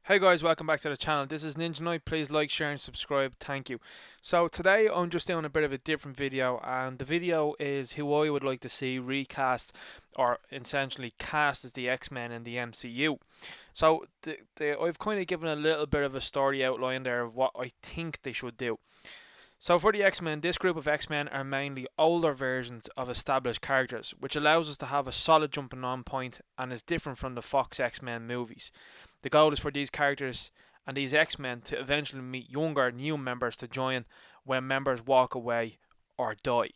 Hey guys, welcome back to the channel. This is Ninja Knight. Please like, share and subscribe. Thank you. So today I'm just doing a bit of a different video, and the video is who I would like to see recast or essentially cast as the X-Men in the MCU. So I've kind of given a little bit of a story outline there of what I think they should do. So for the X-Men, this group of X-Men are mainly older versions of established characters, which allows us to have a solid jumping on point and is different from the Fox X-Men movies. The goal is for these characters and these X-Men to eventually meet younger, new members to join when members walk away or die.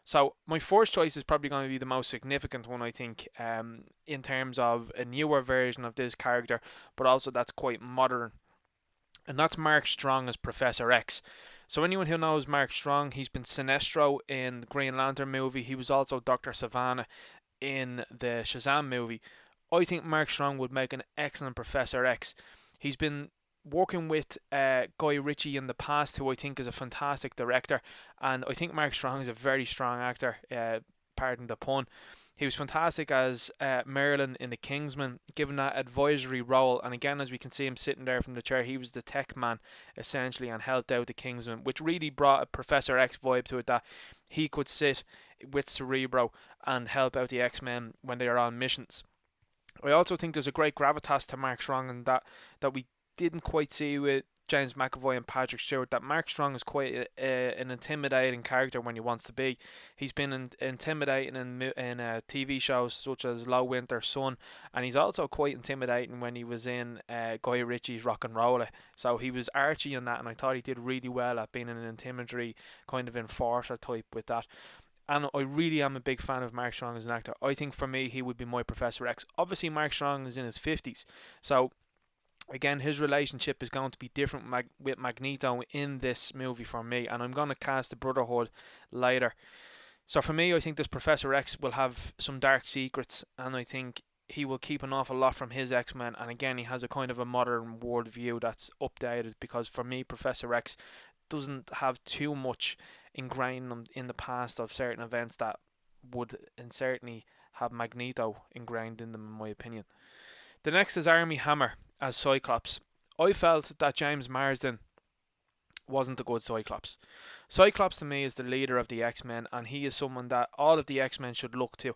So my first choice is probably going to be the most significant one, I think, in terms of a newer version of this character, but also that's quite modern, and that's Mark Strong as Professor X. So anyone who knows Mark Strong, he's been Sinestro in the Green Lantern movie. He was also Dr. Savannah in the Shazam movie. I think Mark Strong would make an excellent Professor X. He's been working with Guy Ritchie in the past, who I think is a fantastic director, and I think Mark Strong is a very strong actor. Pardon the pun. He was fantastic as Merlin in the Kingsman, given that advisory role. And again, as we can see him sitting there from the chair, he was the tech man essentially and helped out the Kingsman, which really brought a Professor X vibe to it, that he could sit with Cerebro and help out the X-Men when they are on missions. I also think there's a great gravitas to Mark Strong, and that we didn't quite see with James McAvoy and Patrick Stewart. That Mark Strong is quite an intimidating character when he wants to be. He's been intimidating in TV shows such as Low Winter Sun, and he's also quite intimidating when he was in Guy Ritchie's Rock and Roller. So he was Archie in that, and I thought he did really well at being an intimidatory kind of enforcer type with that. And I really am a big fan of Mark Strong as an actor. I think for me, he would be my Professor X. Obviously, Mark Strong is in his 50s, so again, his relationship is going to be different with Magneto in this movie for me, and I'm going to cast the Brotherhood later. So for me, I think this Professor X will have some dark secrets, and I think he will keep an awful lot from his X-Men, and again, he has a kind of a modern world view that's updated, because for me, Professor X doesn't have too much ingrained in the past of certain events that would and certainly have Magneto ingrained in them, in my opinion. The next is Armie Hammer as Cyclops. I felt that James Marsden wasn't a good Cyclops. Cyclops to me is the leader of the X-Men, and he is someone that all of the X-Men should look to.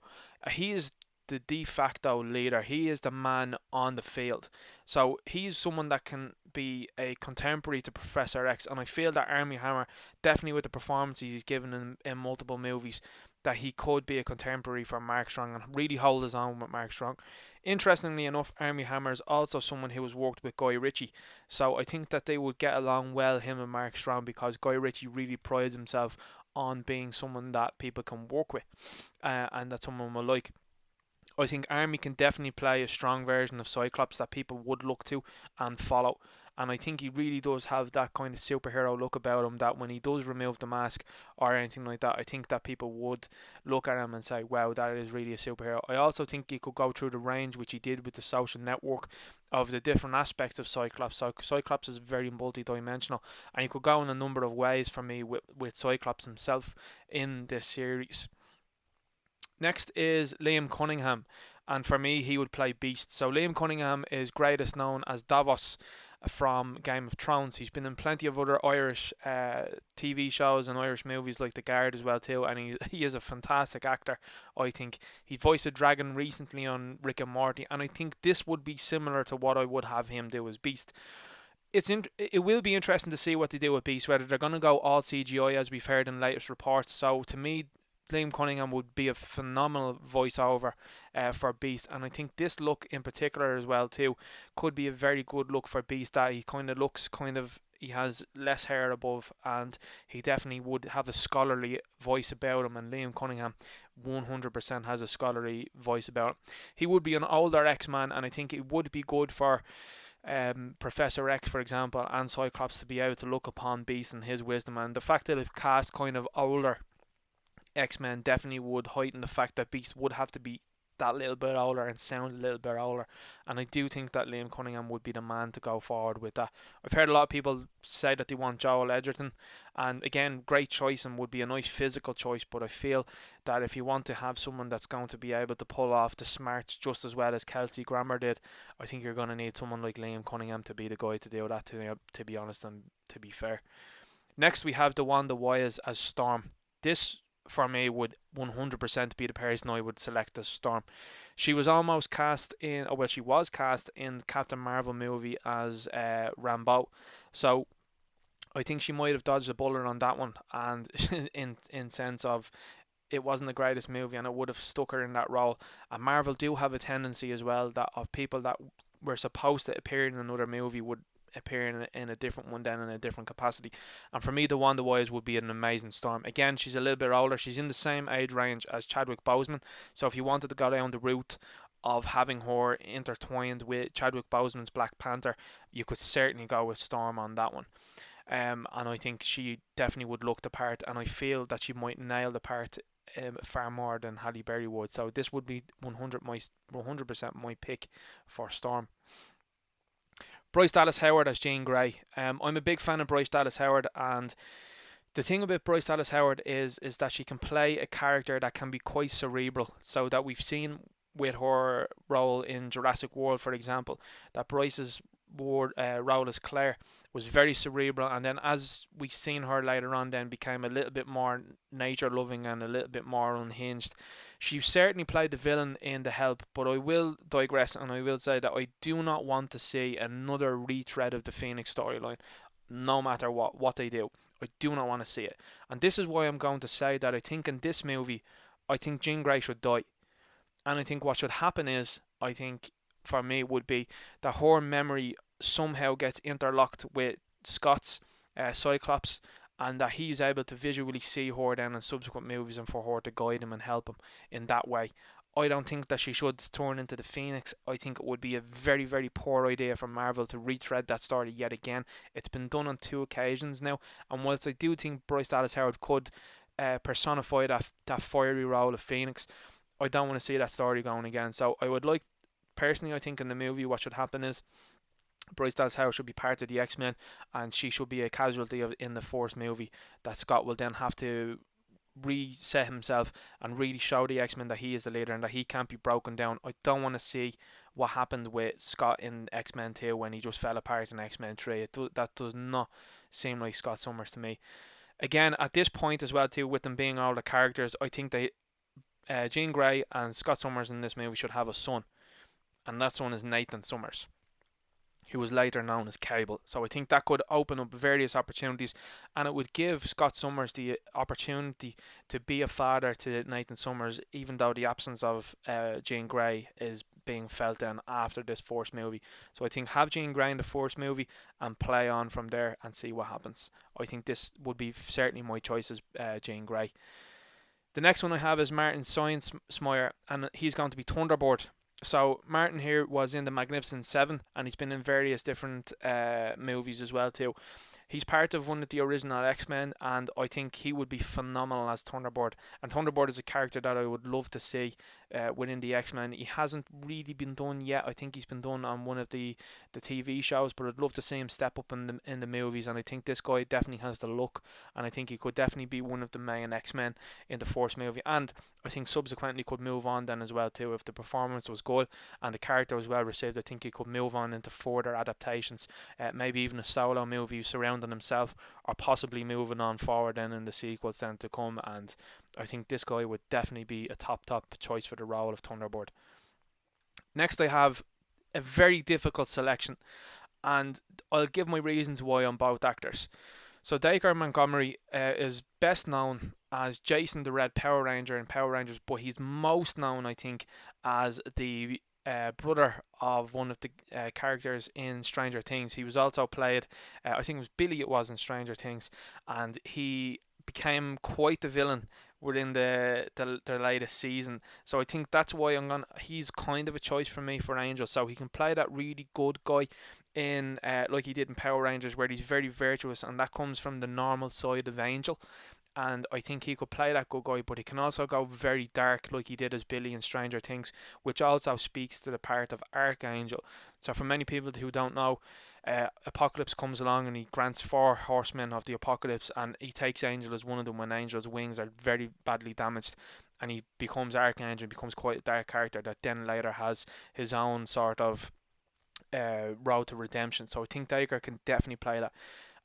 He is the de facto leader. He is the man on the field. So he's someone that can be a contemporary to Professor X, and I feel that Armie Hammer, definitely with the performances he's given in multiple movies, that he could be a contemporary for Mark Strong and really hold his own with Mark Strong. Interestingly enough, Armie Hammer is also someone who has worked with Guy Ritchie, so I think that they would get along well, him and Mark Strong, because Guy Ritchie really prides himself on being someone that people can work with, and that someone will like. I think Armie can definitely play a strong version of Cyclops that people would look to and follow. And I think he really does have that kind of superhero look about him, that when he does remove the mask or anything like that, I think that people would look at him and say, wow, that is really a superhero. I also think he could go through the range, which he did with the Social Network, of the different aspects of Cyclops. So Cyclops is very multi-dimensional, and he could go in a number of ways for me with Cyclops himself in this series. Next is Liam Cunningham, and for me, he would play Beast. So Liam Cunningham is greatest known as Davos from Game of Thrones. He's been in plenty of other Irish TV shows and Irish movies like The Guard as well too, and he is a fantastic actor. I think he voiced a dragon recently on Rick and Morty, and I think this would be similar to what I would have him do as Beast. It will be interesting to see what they do with Beast, whether they're going to go all CGI as we've heard in latest reports. So to me, Liam Cunningham would be a phenomenal voiceover for Beast, and I think this look in particular as well too could be a very good look for Beast. That he kind of looks he has less hair above, and he definitely would have a scholarly voice about him, and Liam Cunningham 100% has a scholarly voice about him. He would be an older X-Man, and I think it would be good for Professor X, for example, and Cyclops to be able to look upon Beast and his wisdom, and the fact that they've cast kind of older X-Men definitely would heighten the fact that Beast would have to be that little bit older and sound a little bit older. And I do think that Liam Cunningham would be the man to go forward with that. I've heard a lot of people say that they want Joel Edgerton, and again, great choice and would be a nice physical choice, but I feel that if you want to have someone that's going to be able to pull off the smarts just as well as Kelsey Grammer did, I think you're going to need someone like Liam Cunningham to be the guy to do that, to be honest and to be fair. Next we have DeWanda Wise as Storm. This for me would 100% be the person I would select as Storm. She was almost cast in, or well, she was cast in the Captain Marvel movie as Rambeau, so I think she might have dodged a bullet on that one, and in sense of it wasn't the greatest movie, and it would have stuck her in that role. And Marvel do have a tendency as well that of people that were supposed to appear in another movie would appear in a different one then in a different capacity. And for me, DeWanda Wise would be an amazing Storm. Again, she's a little bit older. She's in the same age range as Chadwick Boseman. So if you wanted to go down the route of having her intertwined with Chadwick Boseman's Black Panther, you could certainly go with Storm on that one. And I think she definitely would look the part, and I feel that she might nail the part far more than Halle Berry would. So this would be 100% my pick for Storm. Bryce Dallas Howard as Jean Grey. I'm a big fan of Bryce Dallas Howard, and the thing about Bryce Dallas Howard is that she can play a character that can be quite cerebral. So that we've seen with her role in Jurassic World, for example, that Bryce's role as Claire was very cerebral, and then as we seen her later on then became a little bit more nature loving and a little bit more unhinged. She certainly played the villain in The Help, but I will digress and I will say that I do not want to see another retread of the Phoenix storyline, no matter what they do. I do not want to see it, and this is why I'm going to say that I think in this movie I think Jean Grey should die. And I think what should happen is, I think for me would be that her memory somehow gets interlocked with Scott's Cyclops, and that he's able to visually see her then in subsequent movies and for her to guide him and help him in that way. I don't think that she should turn into the Phoenix. I think it would be a very, very poor idea for Marvel to retread that story yet again. It's been done on 2 occasions now, and whilst I do think Bryce Dallas Howard could personify that fiery role of Phoenix, I don't want to see that story going again. So I would like, personally, I think in the movie what should happen is Bryce Dallas Howard should be part of the X-Men, and she should be a casualty in the first movie that Scott will then have to reset himself and really show the X-Men that he is the leader and that he can't be broken down. I don't want to see what happened with Scott in X-Men 2 when he just fell apart in X-Men 3. That does not seem like Scott Summers to me. Again, at this point as well too, with them being all the characters, I think they Jean Grey and Scott Summers in this movie should have a son, and that son is Nathan Summers, who was later known as Cable. So I think that could open up various opportunities, and it would give Scott Summers the opportunity to be a father to Nathan Summers, even though the absence of Jean Grey is being felt then after this first movie. So I think have Jean Grey in the first movie and play on from there and see what happens. I think this would be certainly my choice as Jean Grey. The next one I have is Martin Sensmeier, and he's going to be Thunderbird. So Martin here was in the Magnificent Seven, and he's been in various different movies as well too. He's part of one of the original X-Men, and I think he would be phenomenal as Thunderbird. And Thunderbird is a character that I would love to see within the X-Men. He hasn't really been done yet. I think he's been done on one of the TV shows, but I'd love to see him step up in the movies. And I think this guy definitely has the look, and I think he could definitely be one of the main X-Men in the first movie. And I think subsequently could move on then as well too. If the performance was good and the character was well received, I think he could move on into further adaptations, maybe even a solo movie surrounding himself, or possibly moving on forward then in the sequels then to come. And I think this guy would definitely be a top choice for the role of Thunderbird. Next I have a very difficult selection, and I'll give my reasons why on both actors. So Dacre Montgomery is best known as Jason the Red Power Ranger in Power Rangers, but he's most known, I think, as the brother of one of the characters in Stranger Things. He was also played, I think it was Billy, it was in Stranger Things, and he became quite the villain within the latest season. So I think that's why he's kind of a choice for me for Angel. So he can play that really good guy in like he did in Power Rangers, where he's very virtuous, and that comes from the normal side of Angel. and I think he could play that good guy, but he can also go very dark like he did as Billy in Stranger Things, which also speaks to the part of Archangel. So for many people who don't know, Apocalypse comes along and he grants 4 horsemen of the apocalypse, and he takes Angel as one of them when Angel's wings are very badly damaged, and he becomes Archangel, becomes quite a dark character that then later has his own sort of road to redemption. So I think Dacre can definitely play that.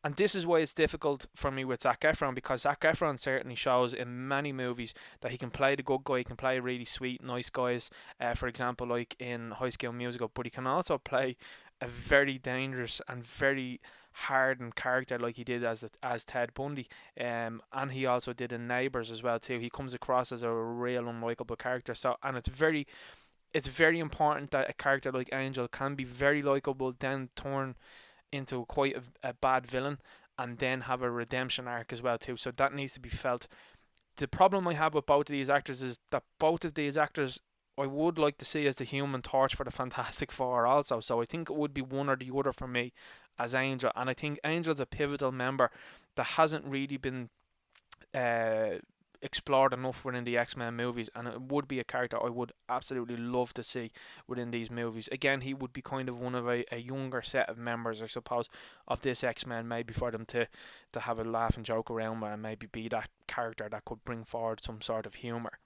And this is why it's difficult for me with Zac Efron, because Zac Efron certainly shows in many movies that he can play the good guy, he can play really sweet, nice guys, for example, like in High School Musical, but he can also play a very dangerous and very hardened character like he did as Ted Bundy, and he also did in Neighbours as well too. He comes across as a real unlikable character. So, and it's very important that a character like Angel can be very likable, then turn into quite a bad villain, and then have a redemption arc as well too. So that needs to be felt. The problem I have with both of these actors is that both of these actors I would like to see as the Human Torch for the Fantastic Four also. So I think it would be one or the other for me as Angel, and I think Angel's a pivotal member that hasn't really been explored enough within the X-Men movies, and it would be a character I would absolutely love to see within these movies. Again, he would be kind of one of a younger set of members, I suppose, of this X-Men, maybe for them to have a laugh and joke around with, and maybe be that character that could bring forward some sort of humour.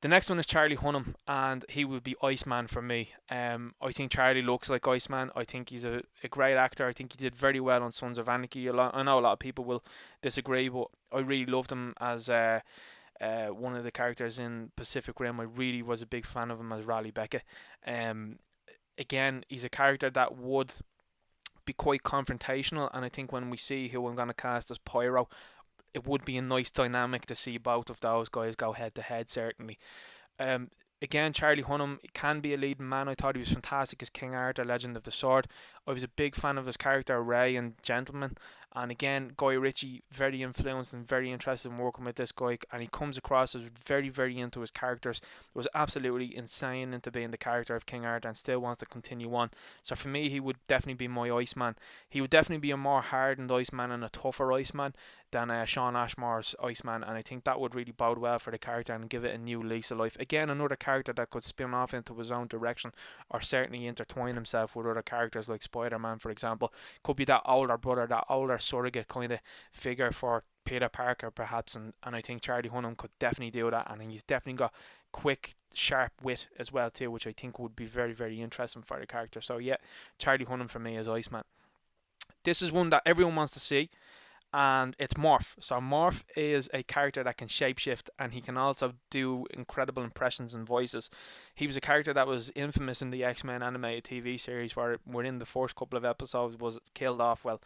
The next one is Charlie Hunnam, and he would be Iceman for me. I think Charlie looks like Iceman. I think he's a great actor. I think he did very well on Sons of Anarchy. I know a lot of people will disagree, but I really loved him as one of the characters in Pacific Rim. I really was a big fan of him as Raleigh Beckett. Again, he's a character that would be quite confrontational, and I think when we see who I'm going to cast as Pyro, it would be a nice dynamic to see both of those guys go head to head, certainly. Again, Charlie Hunnam can be a leading man. I thought he was fantastic as King Arthur, Legend of the Sword. I was a big fan of his character Ray in Gentleman. And again, Guy Ritchie, very influenced and very interested in working with this guy. And he comes across as very, very into his characters. It was absolutely insane into being the character of King Arthur and still wants to continue on. So for me, he would definitely be my Iceman. He would definitely be a more hardened Iceman and a tougher Iceman than Sean Ashmore's Iceman. And I think that would really bode well for the character and give it a new lease of life. Again, another character that could spin off into his own direction, or certainly intertwine himself with other characters like Spider-Man, for example. Could be that older brother, that older surrogate kind of figure for Peter Parker, perhaps. And I think Charlie Hunnam could definitely do that, and he's definitely got quick, sharp wit as well too, which I think would be very, very interesting for the character. So yeah, Charlie Hunnam for me is Iceman. This is one that everyone wants to see, and it's Morph. So Morph is a character that can shapeshift, and he can also do incredible impressions and voices. He was a character that was infamous in the X-Men animated TV series, where within the first couple of episodes was killed off. Well,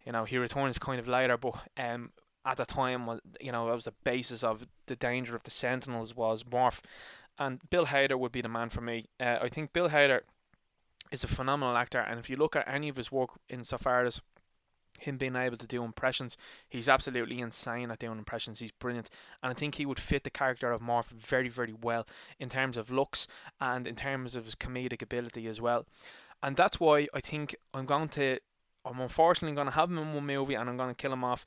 you know, he returns kind of later, but at the time, you know, that was the basis of the danger of the Sentinels was Morph. And Bill Hader would be the man for me. I think Bill Hader is a phenomenal actor, and if you look at any of his work insofar as him being able to do impressions, he's absolutely insane at doing impressions. He's brilliant, and I think he would fit the character of Morph very, very well in terms of looks and in terms of his comedic ability as well. And that's why I think I'm unfortunately going to have him in one movie and I'm going to kill him off.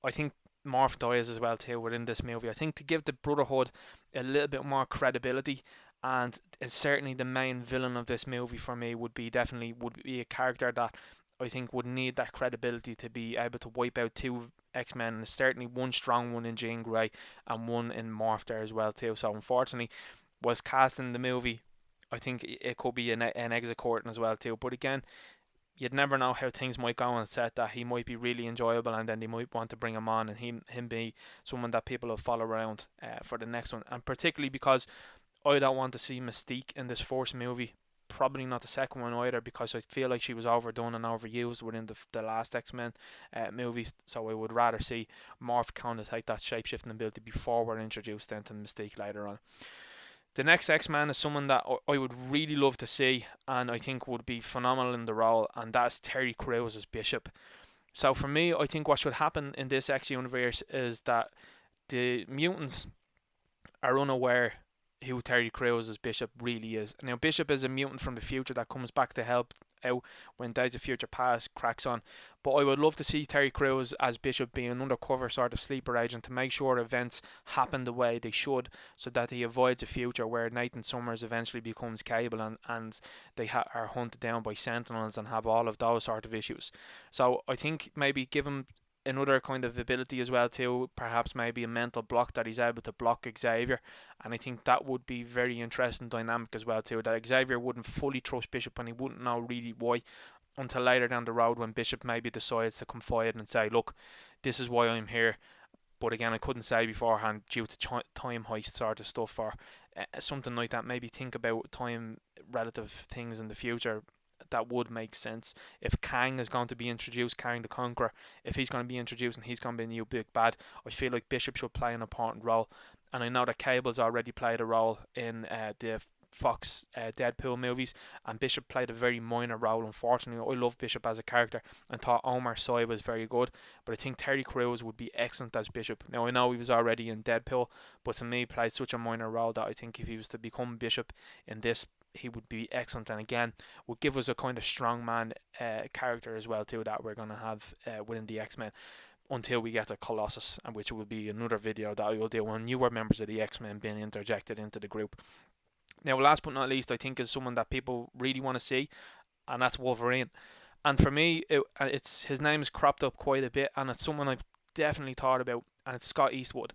I think Morph dies as well too within this movie. I think to give the Brotherhood a little bit more credibility, and certainly the main villain of this movie for me would be a character that I think would need that credibility to be able to wipe out two X-Men, and certainly one strong one in Jean Grey and one in Morph there as well too. So unfortunately, was cast in the movie, I think it could be an exit curtain as well too. But again, you'd never know how things might go on set, that he might be really enjoyable and then they might want to bring him on and him be someone that people will follow around for the next one. And particularly because I don't want to see Mystique in this first movie, probably not the second one either, because I feel like she was overdone and overused within the last X-Men movies. So I would rather see Morph kind of take that shapeshifting ability before we're introduced then to Mystique later on. The next X-Man is someone that I would really love to see and I think would be phenomenal in the role, and that's Terry Crews as Bishop. So for me, I think what should happen in this X universe is that the mutants are unaware who Terry Crews as Bishop really is. Now, Bishop is a mutant from the future that comes back to help out when Days of Future Past cracks on. But I would love to see Terry Crews as Bishop being an undercover sort of sleeper agent to make sure events happen the way they should, so that he avoids a future where Nathan Summers eventually becomes Cable and they are hunted down by Sentinels and have all of those sort of issues. So I think maybe give him another kind of ability as well too, perhaps maybe a mental block that he's able to block Xavier, and I think that would be very interesting dynamic as well too, that Xavier wouldn't fully trust Bishop and he wouldn't know really why until later down the road when Bishop maybe decides to confide and say, look, this is why I'm here, but again I couldn't say beforehand due to time heist sort of stuff, or something like that. Maybe think about time relative things in the future. That would make sense. If Kang is going to be introduced, Kang the Conqueror, if he's going to be introduced and he's going to be a new big bad, I feel like Bishop should play an important role. And I know that Cable's already played a role in the Fox Deadpool movies, and Bishop played a very minor role. Unfortunately, I love Bishop as a character and thought Omar Sy was very good, but I think Terry Crews would be excellent as Bishop. Now I know he was already in Deadpool, but to me played such a minor role that I think if he was to become Bishop in this, he would be excellent, and again would give us a kind of strongman character as well too that we're going to have within the X-Men until we get to Colossus, and which will be another video that I will do on newer members of the X-Men being interjected into the group. Now last but not least, I think is someone that people really want to see, and that's Wolverine. And for me, it's his name is cropped up quite a bit, and it's someone I've definitely thought about, and it's Scott Eastwood.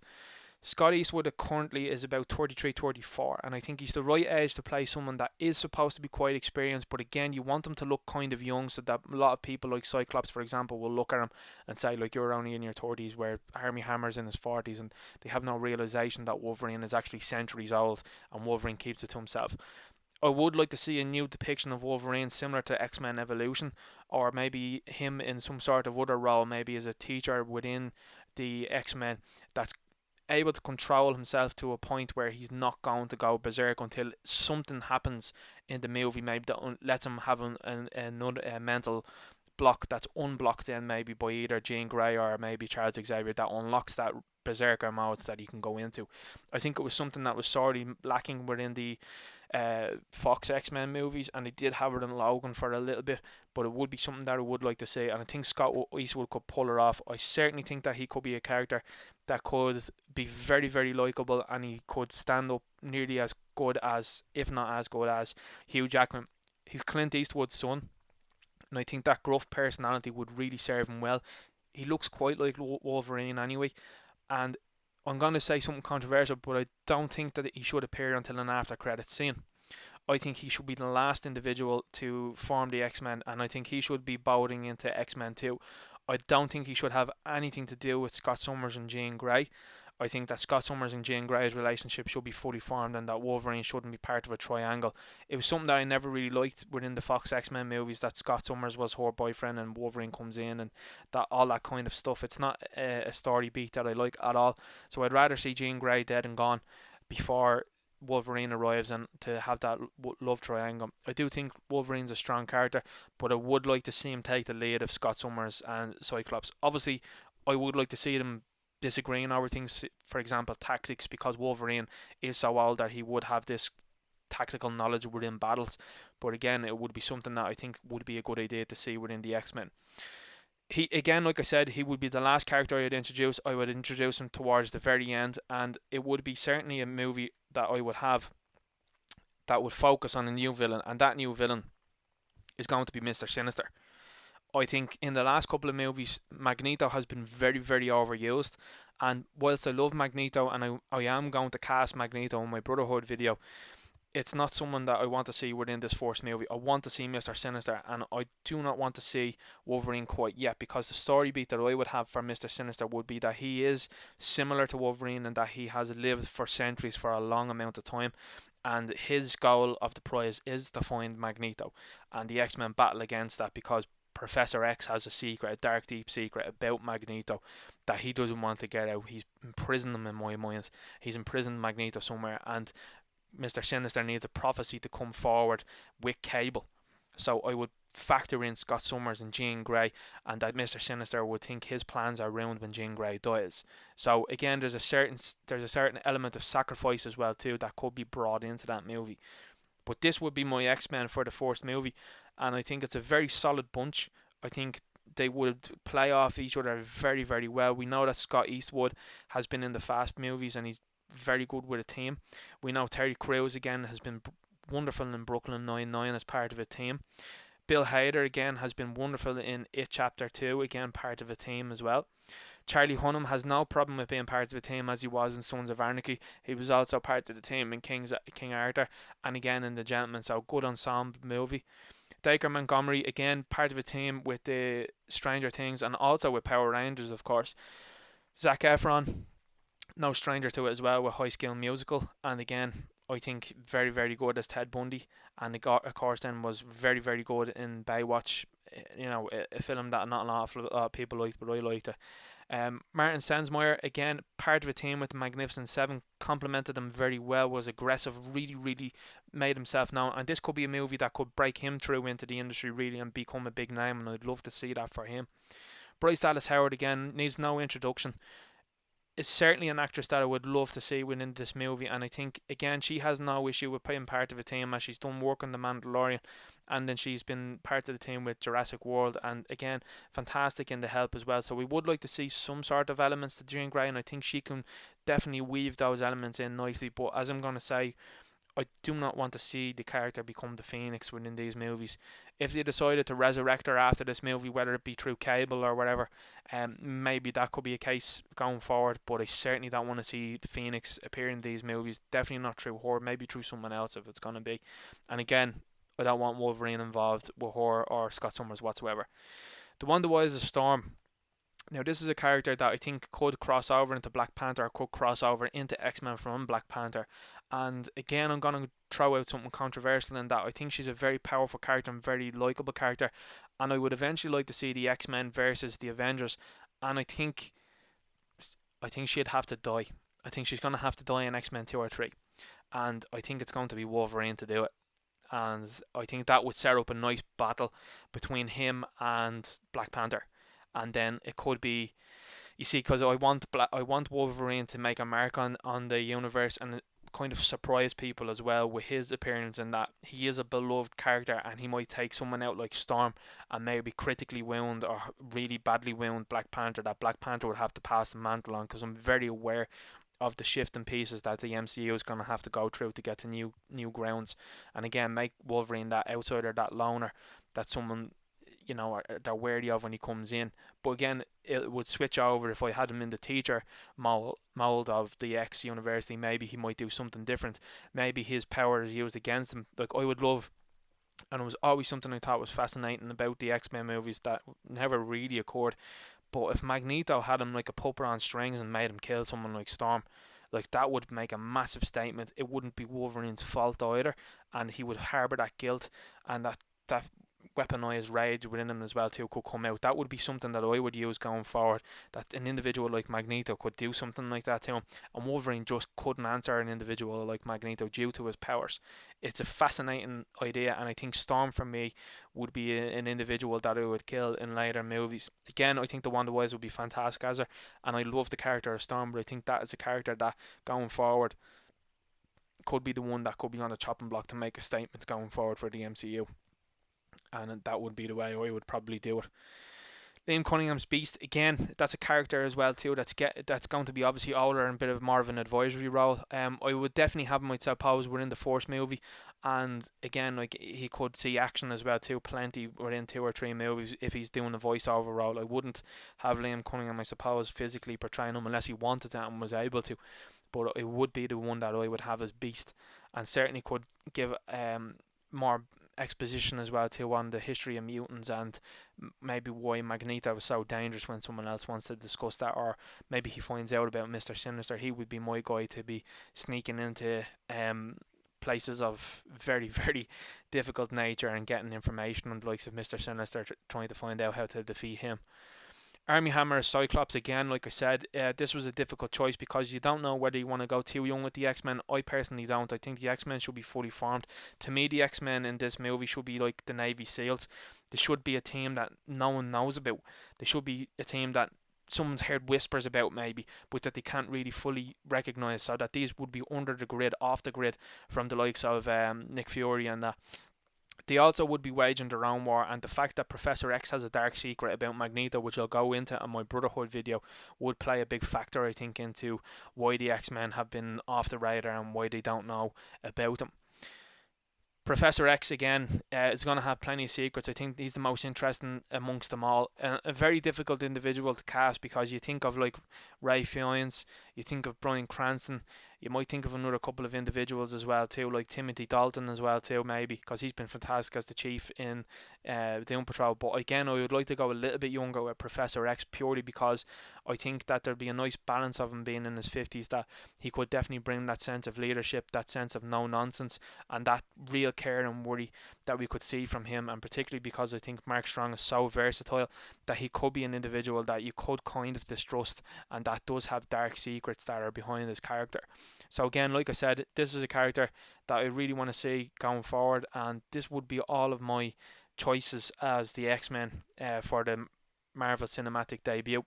Scott Eastwood currently is about 33, 34, and I think he's the right age to play someone that is supposed to be quite experienced, but again, you want him to look kind of young, so that a lot of people like Cyclops, for example, will look at him and say, like, you're only in your 30s, where Armie Hammer's in his 40s, and they have no realization that Wolverine is actually centuries old, and Wolverine keeps it to himself. I would like to see a new depiction of Wolverine similar to X-Men Evolution, or maybe him in some sort of other role, maybe as a teacher within the X-Men that's able to control himself to a point where he's not going to go berserk until something happens in the movie, maybe that lets him have another mental block that's unblocked then maybe by either Jean Grey or maybe Charles Xavier, that unlocks that berserker mode that he can go into. I think it was something that was sorely lacking within the Fox X-Men movies, and they did have it in Logan for a little bit, but it would be something that I would like to see, and I think Scott Eastwood could pull it off. I certainly think that he could be a character that could be very, very likeable, and he could stand up nearly as good as, if not as good as, Hugh Jackman. He's Clint Eastwood's son, and I think that gruff personality would really serve him well. He looks quite like Wolverine anyway, and I'm going to say something controversial, but I don't think that he should appear until an after credits scene. I think he should be the last individual to form the X-Men, and I think he should be bowing into X-Men 2. I don't think he should have anything to do with Scott Summers and Jean Grey. I think that Scott Summers and Jean Grey's relationship should be fully formed, and that Wolverine shouldn't be part of a triangle. It was something that I never really liked within the Fox X-Men movies, that Scott Summers was her boyfriend and Wolverine comes in and that all that kind of stuff. It's not a story beat that I like at all. So I'd rather see Jean Grey dead and gone before Wolverine arrives and to have that love triangle. I do think Wolverine's a strong character, but I would like to see him take the lead of Scott Summers and Cyclops. Obviously, I would like to see them disagreeing over things, for example tactics, because Wolverine is so old that he would have this tactical knowledge within battles, but again it would be something that I think would be a good idea to see within the X-Men. He, again, like I said, he would be the last character I'd introduce. I would introduce him towards the very end, and it would be certainly a movie that I would have that would focus on a new villain, and that new villain is going to be Mr. Sinister. I think in the last couple of movies, Magneto has been very, very overused. And whilst I love Magneto, and I am going to cast Magneto in my Brotherhood video, it's not someone that I want to see within this first movie. I want to see Mr. Sinister, and I do not want to see Wolverine quite yet, because the story beat that I would have for Mr. Sinister would be that he is similar to Wolverine and that he has lived for centuries, for a long amount of time, and his goal of the prize is to find Magneto, and the X-Men battle against that, because Professor X has a secret, a dark, deep secret about Magneto that he doesn't want to get out. He's imprisoned him in my mind. He's imprisoned Magneto somewhere, and Mr. Sinister needs a prophecy to come forward with Cable. So I would factor in Scott Summers and Jean Grey, and that Mr. Sinister would think his plans are ruined when Jean Grey dies. So again, there's a certain element of sacrifice as well too that could be brought into that movie. But this would be my X-Men for the first movie. and I think it's a very solid bunch. I think they would play off each other very, very well. We know that Scott Eastwood has been in the Fast movies and he's very good with a team. We know Terry Crews again has been wonderful in Brooklyn Nine-Nine as part of a team. Bill Hader again has been wonderful in It Chapter 2, again part of a team as well. Charlie Hunnam has no problem with being part of a team as he was in Sons of Anarchy. He was also part of the team in King Arthur and again in The Gentleman, so good ensemble movie. Dacre Montgomery, again part of a team with the Stranger Things and also with Power Rangers, of course. Zac Efron, no stranger to it as well, with High School Musical, and again I think very, very good as Ted Bundy, and of course then was very, very good in Baywatch, you know, a film that not a lot of people liked, but I liked it. Martin Sensmeier, again part of a team with the Magnificent Seven, complemented them very well, was aggressive, really, really made himself known, and this could be a movie that could break him through into the industry really and become a big name, and I'd love to see that for him. Bryce Dallas Howard, again, needs no introduction, is certainly an actress that I would love to see within this movie, and I think again she has no issue with being part of a team, as she's done work on The Mandalorian, and then she's been part of the team with Jurassic World, and again fantastic in The Help as well. So we would like to see some sort of elements to Jean Grey, and I think she can definitely weave those elements in nicely. But as I'm going to say, I do not want to see the character become the Phoenix within these movies. If they decided to resurrect her after this movie, whether it be through Cable or whatever, maybe that could be a case going forward. But I certainly don't want to see the Phoenix appear in these movies. Definitely not through her. Maybe through someone else if it's going to be. And again, I don't want Wolverine involved with her or Scott Summers whatsoever. The Wonder Wise is Storm. Now, this is a character that I think could cross over into Black Panther, could cross over into X-Men from Black Panther. And again, I'm going to throw out something controversial in that I think she's a very powerful character and very likeable character. And I would eventually like to see the X-Men versus the Avengers. And I think she'd have to die. I think she's going to have to die in X-Men 2 or 3. And I think it's going to be Wolverine to do it. And I think that would set up a nice battle between him and Black Panther. And then it could be, you see, because I want Wolverine to make a mark on the universe and kind of surprise people as well with his appearance, and that he is a beloved character, and he might take someone out like Storm and maybe critically wound or really badly wound Black Panther, that Black Panther would have to pass the mantle on, because I'm very aware of the shifting pieces that the MCU is going to have to go through to get to new grounds, and again make Wolverine that outsider, that loner, that someone, you know, they're wary of when he comes in. But again, it would switch over if I had him in the teacher mold of the X University. Maybe he might do something different. Maybe his power is used against him. Like, I would love, and it was always something I thought was fascinating about the X-Men movies that never really occurred. But if Magneto had him like a puppet on strings and made him kill someone like Storm, like, that would make a massive statement. It wouldn't be Wolverine's fault either, and he would harbour that guilt, and that weaponized rage within him as well too could come out. That would be something that I would use going forward, that an individual like Magneto could do something like that to him, and Wolverine just couldn't answer an individual like Magneto due to his powers. It's a fascinating idea, and I think Storm for me would be an individual that I would kill in later movies. Again, I think the Wonder Wise would be fantastic as her, and I love the character of Storm, but I think that is a character that going forward could be the one that could be on the chopping block to make a statement going forward for the MCU. And that would be the way I would probably do it. Liam Cunningham's Beast, again, that's a character as well too. That's going to be obviously older and a bit of more of an advisory role. I would definitely have him, I'd suppose, within the first movie, and again, like, he could see action as well too, plenty within 2 or 3 movies if he's doing a voiceover role. I wouldn't have Liam Cunningham, I suppose, physically portraying him unless he wanted to and was able to. But it would be the one that I would have as Beast, and certainly could give more exposition as well too on the history of mutants and maybe why Magneto was so dangerous when someone else wants to discuss that, or maybe he finds out about Mr. Sinister. He would be my guy to be sneaking into places of very, very difficult nature and getting information on the likes of Mr. Sinister, trying to find out how to defeat him. Armie Hammer as Cyclops, again, like I said, this was a difficult choice because you don't know whether you want to go too young with the X-Men. I personally don't. I think the X-Men should be fully formed. To me, the X-Men in this movie should be like the Navy SEALs. They should be a team that no one knows about. They should be a team that someone's heard whispers about maybe, but that they can't really fully recognise, so that these would be under the grid, off the grid, from the likes of Nick Fury and that. They also would be waging their own war, and the fact that Professor X has a dark secret about Magneto, which I'll go into in my Brotherhood video, would play a big factor, I think, into why the X-Men have been off the radar and why they don't know about them. Professor X again is going to have plenty of secrets. I think he's the most interesting amongst them all. A very difficult individual to cast, because you think of like Ray Fiennes, you think of Bryan Cranston, you might think of another couple of individuals as well too, like Timothy Dalton as well too, maybe, because he's been fantastic as the Chief in Doom Patrol. But again, I would like to go a little bit younger with Professor X, purely because I think that there'd be a nice balance of him being in his 50s, that he could definitely bring that sense of leadership, that sense of no nonsense, and that real care and worry that we could see from him. And particularly because I think Mark Strong is so versatile, that he could be an individual that you could kind of distrust, and that does have dark secrets that are behind his character. So again, like I said, this is a character that I really want to see going forward, and this would be all of my choices as the X-Men for the Marvel Cinematic debut.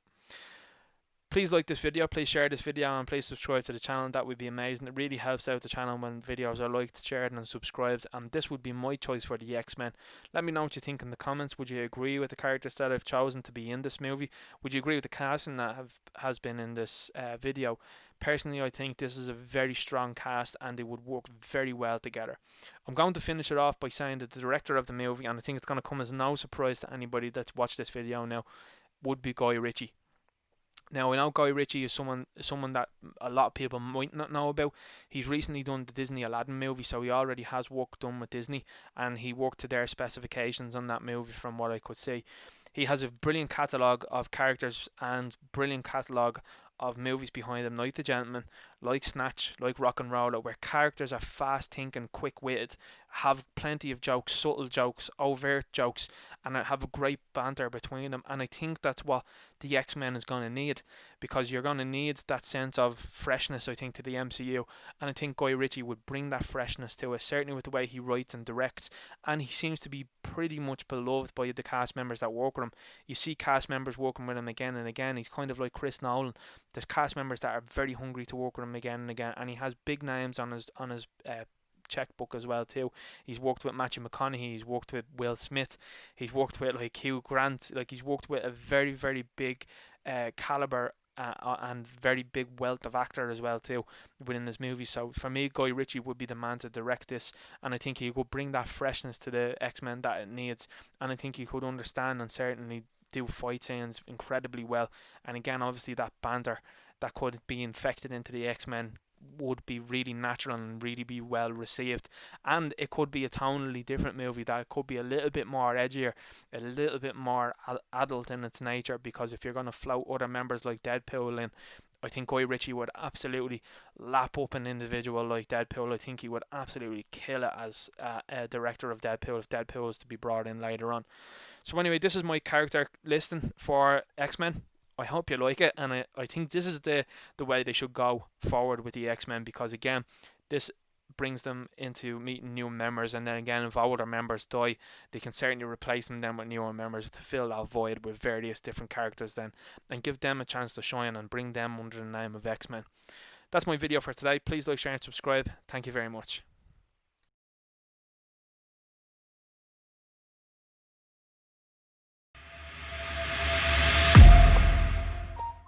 Please like this video, please share this video, and please subscribe to the channel. That would be amazing. It really helps out the channel when videos are liked, shared and subscribed, and this would be my choice for the X-Men. Let me know what you think in the comments. Would you agree with the characters that I've chosen to be in this movie? Would you agree with the casting that has been in this video? Personally, I think this is a very strong cast and they would work very well together. I'm going to finish it off by saying that the director of the movie, and I think it's going to come as no surprise to anybody that's watched this video now, would be Guy Ritchie. Now, I know Guy Ritchie is someone that a lot of people might not know about. He's recently done the Disney Aladdin movie, so he already has work done with Disney, and he worked to their specifications on that movie from what I could see. He has a brilliant catalogue of characters and brilliant catalogue of movies behind him, like The Gentleman, like Snatch, like Rock and Roller, where characters are fast thinking, quick witted, have plenty of jokes, subtle jokes, overt jokes, and have a great banter between them. And I think that's what the X-Men is going to need, because you're going to need that sense of freshness, I think, to the MCU, and I think Guy Ritchie would bring that freshness to it, certainly with the way he writes and directs, and he seems to be pretty much beloved by the cast members that work with him. You see cast members working with him again and again. He's kind of like Chris Nolan. There's cast members that are very hungry to work with him again and again, and he has big names on his checkbook as well too. He's worked with Matthew McConaughey, he's worked with Will Smith, he's worked with like Hugh Grant, like he's worked with a very, very big caliber and very big wealth of actor as well too within this movie. So for me, Guy Ritchie would be the man to direct this, and I think he could bring that freshness to the X-Men that it needs, and I think he could understand and certainly do fight scenes incredibly well. And again, obviously that banter that could be infected into the X-Men would be really natural and really be well received, and it could be a tonally different movie that could be a little bit more edgier, a little bit more adult in its nature, because if you're going to float other members like Deadpool in, I think Guy Ritchie would absolutely lap up an individual like Deadpool. I think he would absolutely kill it as a director of Deadpool if Deadpool was to be brought in later on. So anyway, this is my character listing for X-Men. I hope you like it, and I think this is the way they should go forward with the X-Men, because again, this brings them into meeting new members, and then again, if older members die, they can certainly replace them then with newer members to fill that void with various different characters then, and give them a chance to shine and bring them under the name of X-Men. That's my video for today. Please like, share and subscribe. Thank you very much.